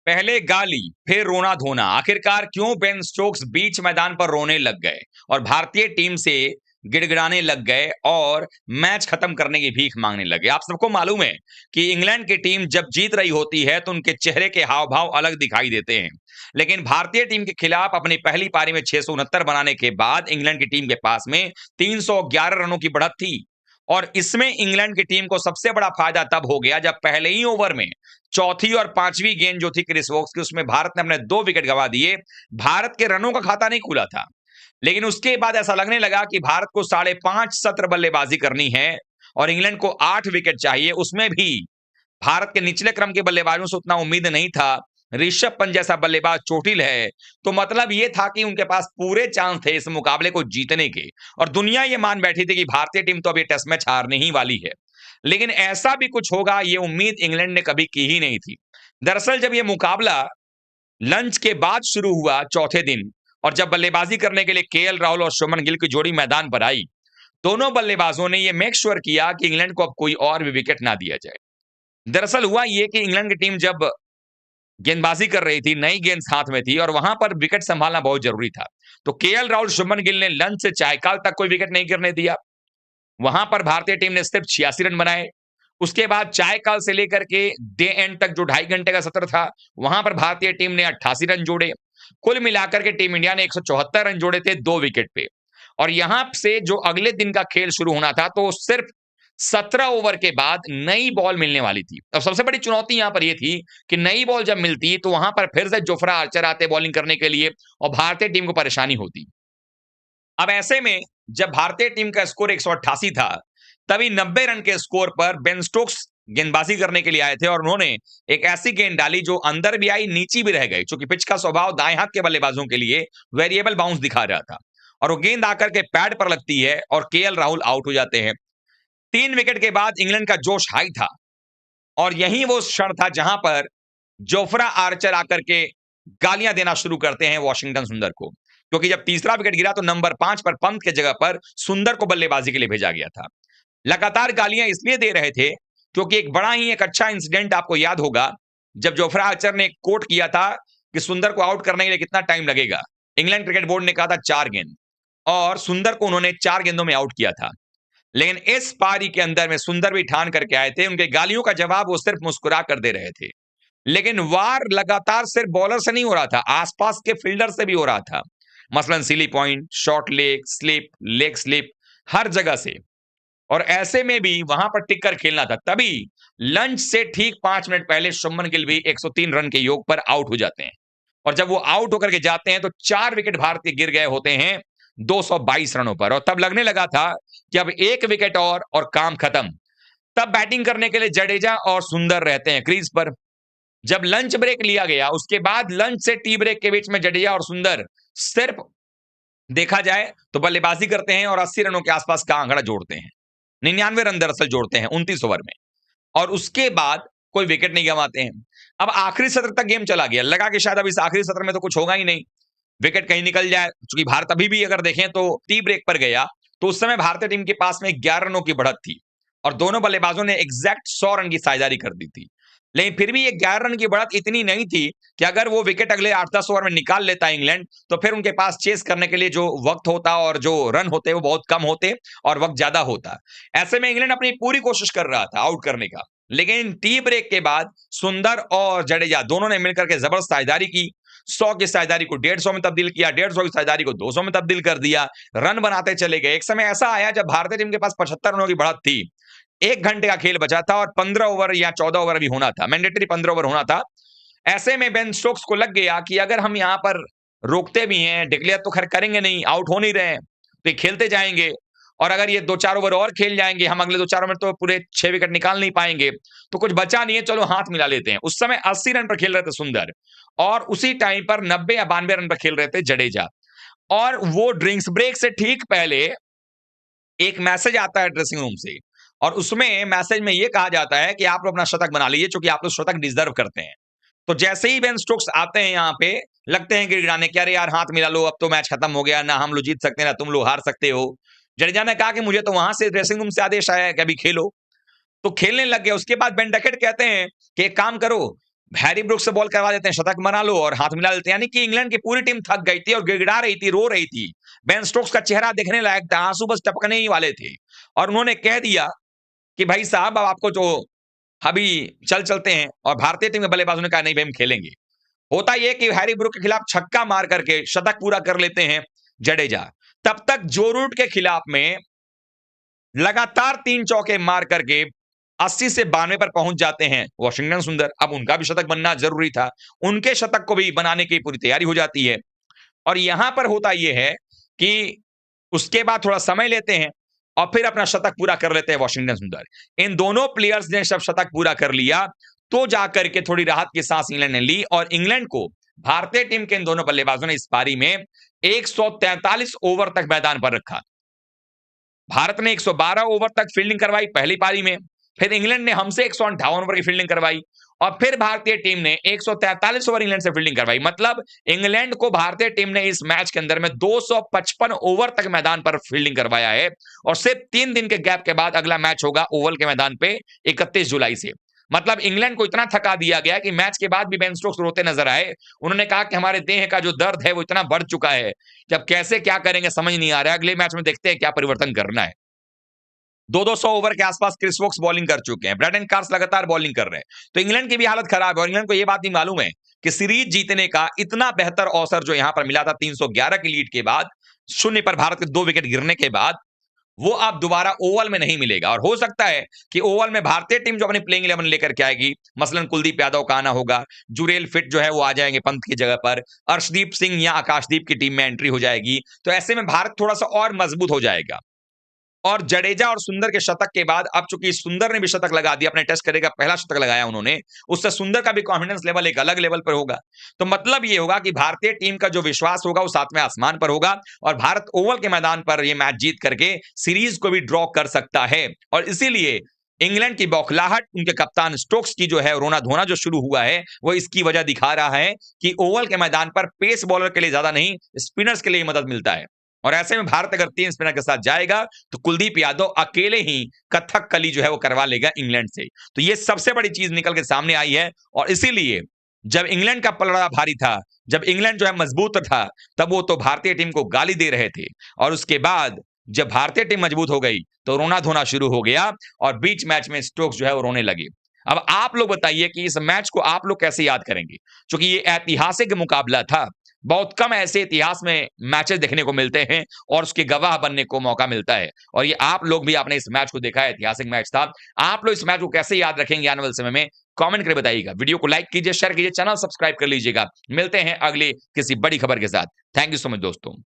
पहले गाली, फिर रोना धोना, आखिरकार क्यों बेन स्टोक्स बीच मैदान पर रोने लग गए और भारतीय टीम से गिड़गिड़ाने लग गए और मैच खत्म करने की भीख मांगने लगे। आप सबको मालूम है कि इंग्लैंड की टीम जब जीत रही होती है तो उनके चेहरे के हाव भाव अलग दिखाई देते हैं, लेकिन भारतीय टीम के खिलाफ अपनी पहली पारी में 669 बनाने के बाद इंग्लैंड की टीम के पास में 311 रनों की बढ़त थी। और इसमें इंग्लैंड की टीम को सबसे बड़ा फायदा तब हो गया जब पहले ही ओवर में चौथी और पांचवी गेंद जो थी क्रिस वोक्स की, उसमें भारत ने अपने 2 विकेट गंवा दिए। भारत के रनों का खाता नहीं खुला था, लेकिन उसके बाद ऐसा लगने लगा कि भारत को 5.5 सत्र बल्लेबाजी करनी है और इंग्लैंड को 8 विकेट चाहिए। उसमें भी भारत के निचले क्रम के बल्लेबाजों से उतना उम्मीद नहीं था। ऋषभ पंत जैसा बल्लेबाज चोटिल है, तो मतलब ये था कि उनके पास पूरे चांस थे इस मुकाबले को जीतने के, और दुनिया ये मान बैठी थी कि भारतीय टीम तो अभी टेस्ट मैच हारने ही वाली है। लेकिन ऐसा भी कुछ होगा ये उम्मीद इंग्लैंड ने कभी की ही नहीं थी। दरअसल जब ये मुकाबला लंच के बाद शुरू हुआ चौथे दिन, और जब बल्लेबाजी करने के लिए केएल राहुल और शुभमन गिल की जोड़ी मैदान पर आई, दोनों बल्लेबाजों ने यह मेक श्योर किया कि इंग्लैंड को अब कोई और भी विकेट ना दिया जाए। दरअसल हुआ ये कि इंग्लैंड की टीम जब गेंदबाजी कर रही थी, नई गेंद हाथ में थी और वहां पर विकेट संभालना बहुत जरूरी था, तो केएल राहुल शुभमन गिल ने लंच से चायकाल तक कोई विकेट नहीं गिरने दिया। वहां पर भारतीय टीम ने सिर्फ 86 रन बनाए। उसके बाद चायकाल से लेकर के डे एंड तक जो 2.5 घंटे का सत्र था, वहां पर भारतीय टीम ने 88 रन जोड़े। कुल मिलाकर के टीम इंडिया ने 174 रन जोड़े थे 2 विकेट पे। और यहां से जो अगले दिन का खेल शुरू होना था, तो सिर्फ 17 ओवर के बाद नई बॉल मिलने वाली थी। अब सबसे बड़ी चुनौती यहां पर यह थी कि नई बॉल जब मिलती तो वहां पर फिर से जोफ्रा आर्चर आते बॉलिंग करने के लिए और भारतीय टीम को परेशानी होती। अब ऐसे में जब भारतीय टीम का स्कोर 188 था, तभी 90 रन के स्कोर पर बेन स्टोक्स गेंदबाजी करने के लिए आए थे और उन्होंने एक ऐसी गेंद डाली जो अंदर भी आई, नीचे भी रह गई, क्योंकि पिच का स्वभाव दाएं हाथ के बल्लेबाजों के लिए वेरिएबल बाउंस दिखा रहा था। और वो गेंद आकर के पैड पर लगती है और केएल राहुल आउट हो जाते हैं। 3 विकेट के बाद इंग्लैंड का जोश हाई था, और यही वो क्षण था जहां पर जोफ्रा आर्चर आकर के गालियां देना शुरू करते हैं वॉशिंगटन सुंदर को, क्योंकि जब तीसरा विकेट गिरा तो नंबर 5 पर पंत के जगह पर सुंदर को बल्लेबाजी के लिए भेजा गया था। लगातार गालियां इसलिए दे रहे थे क्योंकि एक अच्छा इंसिडेंट आपको याद होगा, जब जोफ्रा आर्चर ने एक कोट किया था कि सुंदर को आउट करने के लिए कितना टाइम लगेगा। इंग्लैंड क्रिकेट बोर्ड ने कहा था 4 गेंद, और सुंदर को उन्होंने 4 गेंदों में आउट किया था। लेकिन इस पारी के अंदर में सुंदर भी ठान करके आए थे, उनके गालियों का जवाब वो सिर्फ मुस्कुरा कर दे रहे थे। लेकिन वार लगातार सिर्फ बॉलर से नहीं हो रहा था, आसपास के फील्डर से भी हो रहा था। मसलन silly point, short leg slip, leg slip, हर जगह से। और ऐसे में भी वहां पर टिक कर खेलना था। तभी लंच से ठीक 5 मिनट पहले शुभमन गिल भी 103 रन के योग पर आउट हो जाते हैं। और जब वो आउट होकर के जाते हैं तो 4 विकेट भारतीय गिर गए होते हैं 222 रनों पर, और तब लगने लगा था कि अब 1 विकेट और काम खत्म। तब बैटिंग करने के लिए जडेजा और सुंदर रहते हैं क्रीज पर। जब लंच ब्रेक लिया गया, उसके बाद लंच से टी ब्रेक के बीच में जडेजा और सुंदर सिर्फ देखा जाए तो बल्लेबाजी करते हैं और 80 रनों के आसपास का आंकड़ा जोड़ते हैं। 99 रन दरअसल जोड़ते हैं 29 ओवर में, और उसके बाद कोई विकेट नहीं गंवाते हैं। अब आखिरी सत्र तक गेम चला गया, लगा कि शायद अब इस आखिरी सत्र में तो कुछ होगा ही नहीं, विकेट कहीं निकल जाए, क्योंकि भारत अभी भी अगर देखें तो टी ब्रेक पर गया, तो उस समय भारतीय टीम के पास में 11 रनों की बढ़त थी और दोनों बल्लेबाजों ने एग्जैक्ट 100 रन की साझेदारी कर दी थी। लेकिन फिर भी ये 11 रन की बढ़त इतनी नहीं थी कि अगर वो विकेट अगले 8-10 ओवर में निकाल लेता इंग्लैंड, तो फिर उनके पास चेस करने के लिए जो वक्त होता और जो रन होते वो बहुत कम होते और वक्त ज्यादा होता। ऐसे में इंग्लैंड अपनी पूरी कोशिश कर रहा था आउट करने का, लेकिन टी ब्रेक के बाद सुंदर और जडेजा दोनों ने मिलकर के जबरदस्त साझेदारी की। 100 की साझेदारी को 150 में तब्दील किया, 150 की साझेदारी को 200 में तब्दील कर दिया, रन बनाते चले गए। एक समय ऐसा आया जब भारतीय टीम के पास 75 रनों की बढ़त थी, 1 घंटे का खेल बचा था और 15 ओवर या 14 ओवर भी होना था, मैंडेटरी 15 ओवर होना था। ऐसे में बेन स्टोक्स को लग गया कि अगर हम यहां पर रोकते भी हैं, डिक्लेयर तो खैर करेंगे नहीं, आउट हो नहीं रहे हैं, तो ये खेलते जाएंगे, और अगर ये 2-4 ओवर और खेल जाएंगे, हम अगले 2-4 ओवर में तो पूरे 6 विकेट निकाल नहीं पाएंगे, तो कुछ बचा नहीं है, चलो हाथ मिला लेते हैं। उस समय 80 रन पर खेल रहे थे सुंदर, और उसी टाइम पर 90 या 92 रन पर खेल रहे थे जडेजा। और वो ड्रिंक्स ब्रेक से ठीक पहले एक मैसेज आता है ड्रेसिंग रूम से, और उसमें मैसेज में यह कहा जाता है कि आप लोग अपना शतक बना लीजिए, क्योंकि आप लोग शतक डिजर्व करते हैं। तो जैसे ही बेन स्टोक्स आते हैं यहाँ पे, लगते हैं गिड़गिड़ाने कि अरे यार हाथ मिला लो, अब तो मैच खत्म हो गया, ना हम लोग जीत सकते हैं ना तुम लोग हार सकते हो। जडेजा ने कहा कि मुझे तो वहां से ड्रेसिंग रूम से आदेश आया है कि अभी खेलो, तो खेलने लग गए। उसके बाद बेन डकेट कहते हैं कि एक काम करो, हैरी ब्रुक्स से बॉल करवा देते हैं, शतक बना लो और हाथ मिला लेते हैं। यानी कि इंग्लैंड की पूरी टीम थक गई थी और गिड़गिड़ा रही थी, रो रही थी। बेन स्टोक्स का चेहरा देखने लायक था, आंसू बस टपकने ही वाले थे और उन्होंने कह दिया कि भाई साहब अब आपको जो अभी चलते हैं, और भारतीय टीम के बल्लेबाजों ने कहा नहीं भाई हम खेलेंगे। होता यह कि हैरी ब्रुक के खिलाफ छक्का मार करके शतक पूरा कर लेते हैं जडेजा। तब तक जो रूट के खिलाफ में लगातार 3 चौके मार करके 80 से 92 पर पहुंच जाते हैं वॉशिंगटन सुंदर। अब उनका भी शतक बनना जरूरी था, उनके शतक को भी बनाने की पूरी तैयारी हो जाती है। और यहां पर होता यह है कि उसके बाद थोड़ा समय लेते हैं और फिर अपना शतक पूरा कर लेते हैं वॉशिंगटन सुंदर। इन दोनों प्लेयर्स ने जब शतक पूरा कर लिया तो जाकर के थोड़ी राहत की सांस इंग्लैंड ने ली और इंग्लैंड को भारतीय टीम के इन दोनों बल्लेबाजों ने इस पारी में 143 ओवर तक मैदान पर रखा। भारत ने 112 ओवर तक फील्डिंग करवाई पहली पारी में, फिर इंग्लैंड ने हमसे 158 ओवर की फील्डिंग करवाई और फिर भारतीय टीम ने 143 ओवर इंग्लैंड से फील्डिंग करवाई। मतलब इंग्लैंड को भारतीय टीम ने इस मैच के अंदर में 255 ओवर तक मैदान पर फील्डिंग करवाया है और सिर्फ 3 दिन के गैप के बाद अगला मैच होगा ओवल के मैदान पे 31 जुलाई से। मतलब इंग्लैंड को इतना थका दिया गया कि मैच के बाद भी बेन स्टोक्स रोते नजर आए। उन्होंने कहा कि हमारे देह का जो दर्द है वो इतना बढ़ चुका है कि अब कैसे क्या करेंगे समझ नहीं आ रहा है, अगले मैच में देखते हैं क्या परिवर्तन करना है। 2-200 ओवर के आसपास क्रिस वोक्स बॉलिंग कर चुके हैं, ब्रैडन कार्स लगातार बॉलिंग कर रहे हैं। तो इंग्लैंड की भी हालत खराब है और इंग्लैंड को यह बात नहीं मालूम है कि सीरीज जीतने का इतना बेहतर अवसर जो यहां पर मिला था 311 की लीड के बाद, शून्य पर भारत के 2 विकेट गिरने के बाद, वो अब दोबारा ओवल में नहीं मिलेगा। और हो सकता है कि ओवल में भारतीय टीम जो अपनी प्लेइंग 11 लेकर के आएगी, मसलन कुलदीप यादव का आना होगा, जुरेल फिट जो है वो आ जाएंगे पंत की जगह पर, अर्शदीप सिंह या आकाशदीप की टीम में एंट्री हो जाएगी। तो ऐसे में भारत थोड़ा सा और मजबूत हो जाएगा। और जडेजा और सुंदर के शतक के बाद अब चूंकि सुंदर ने भी शतक लगा दिया, अपने टेस्ट करेगा पहला शतक लगाया उन्होंने, उससे सुंदर का भी कॉन्फिडेंस लेवल एक अलग लेवल पर होगा। तो मतलब ये होगा कि भारतीय टीम का जो विश्वास होगा वो सातवें आसमान पर होगा और भारत ओवल के मैदान पर ये मैच जीत करके सीरीज को भी ड्रॉ कर सकता है। और इसीलिए इंग्लैंड की बौखलाहट उनके कप्तान स्टोक्स की जो है रोना धोना जो शुरू हुआ है वो इसकी वजह दिखा रहा है कि ओवल के मैदान पर पेस बॉलर के लिए ज्यादा नहीं, स्पिनर्स के लिए मदद मिलता है। और ऐसे में भारत अगर 3 स्पिनर के साथ जाएगा तो कुलदीप यादव अकेले ही कथक कली जो है वो करवा लेगा इंग्लैंड से। तो ये सबसे बड़ी चीज निकल के सामने आई है और इसीलिए जब इंग्लैंड का पलड़ा भारी था, जब इंग्लैंड जो है मजबूत था, तब वो तो भारतीय टीम को गाली दे रहे थे और उसके बाद जब भारतीय टीम मजबूत हो गई तो रोना धोना शुरू हो गया और बीच मैच में स्टोक्स जो है वो रोने लगे। अब आप लोग बताइए कि इस मैच को आप लोग कैसे याद करेंगे? क्योंकि ये ऐतिहासिक मुकाबला था। बहुत कम ऐसे इतिहास में मैचेस देखने को मिलते हैं और उसके गवाह बनने को मौका मिलता है और ये आप लोग भी आपने इस मैच को देखा है, ऐतिहासिक मैच था। आप लोग इस मैच को कैसे याद रखेंगे आने वाले समय में? कमेंट करके बताइएगा। वीडियो को लाइक कीजिए, शेयर कीजिए, चैनल सब्सक्राइब कर लीजिएगा। मिलते हैं अगले किसी बड़ी खबर के साथ। थैंक यू सो मच दोस्तों।